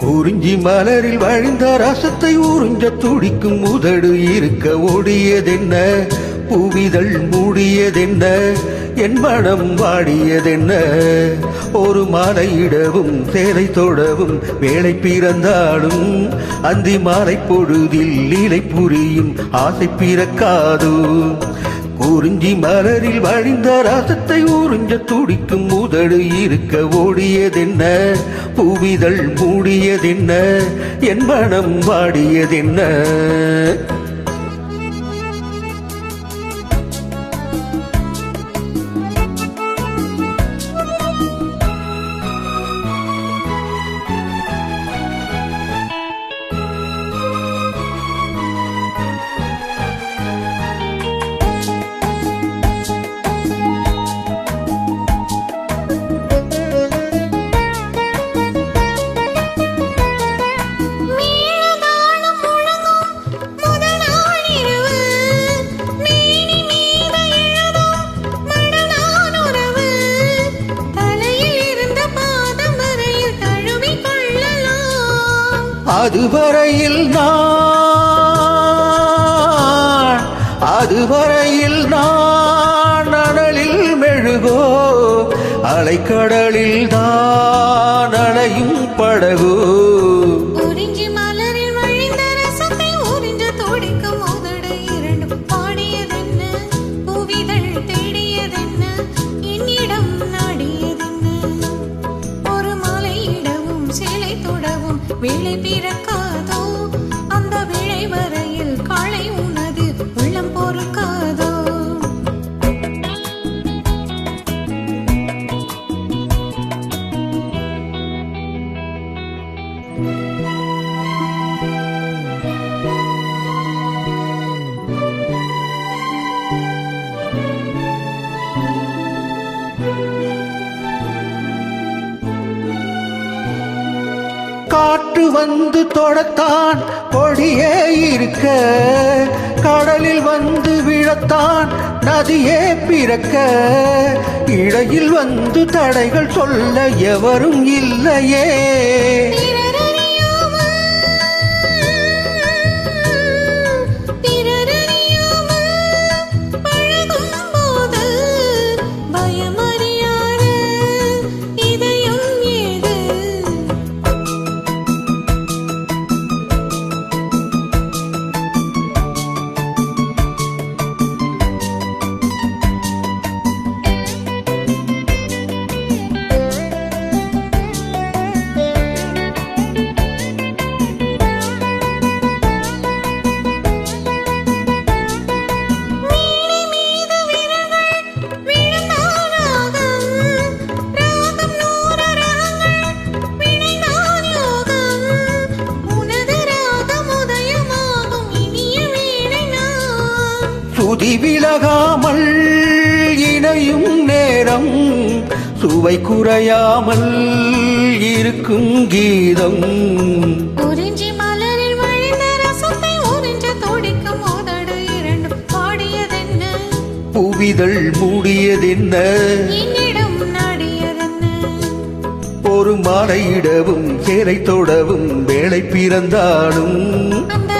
குறிஞ்சி மலரில் வழிந்த ரசத்தை உறிஞ்ச துடிக்கும் உதடு இருக்க ஓடியதென்ன, பூவிதழ் மூடியதென்ன, என் மனம் வாடியதென்ன. ஒரு மாலையிடவும் சேலை தொடவும் வேலை பிறந்தாலும் அந்தி மாலை பொழுதில் லீலை புரியும் ஆசை பிறக்காதோ. குறிஞ்சி மலரில் வழிந்த ரசத்தை உறிஞ்ச துடிக்கும் உதடு இருக்க ஓடியதென்ன, பூவிதழ் மூடியதென்ன, என் மனம் வாடியதென்ன. அதுவரையில் நான் அனலில் மெழுகோ, அலைக்கடலில் தான் அலையும் படகோ. குறிஞ்சி மலரில் வழிந்த ரசத்தை உறிஞ்ச துடிக்கும் உதடு இரண்டும் பாடியதென்ன, பூவிதழ் தேடியதென்ன, என்னிடம் நாடியதென்ன. ஒரு மாலையிடவும் சேலை தொடவும் வேலை பிறக்காதோ, அந்த வேளை வரையில் காலை உனது உள்ளம் பொறுக்காதோ. காற்று வந்து தொடத்தான் கொடியே இருக்க, கடலில் வந்து விழத்தான் நதியே பிறக்க. இடையில் வந்து தடைகள் சொல்ல எவரும் இல்லையே. சுதி விலகாமல் இணையும் நேரம், சுவை குறையாமல் இருக்கும் கீதம். குறிஞ்சி மலரில் வழிந்த ரசத்தை உறிஞ்ச துடிக்கும் உதடு இரண்டும் பாடியதென்ன, பூவிதழ் மூடியதென்ன, என்னிடம் நாடியதென்ன. ஒரு மாலையிடவும் சேலை தொடவும் வேலை பிறந்தாலும் அந்த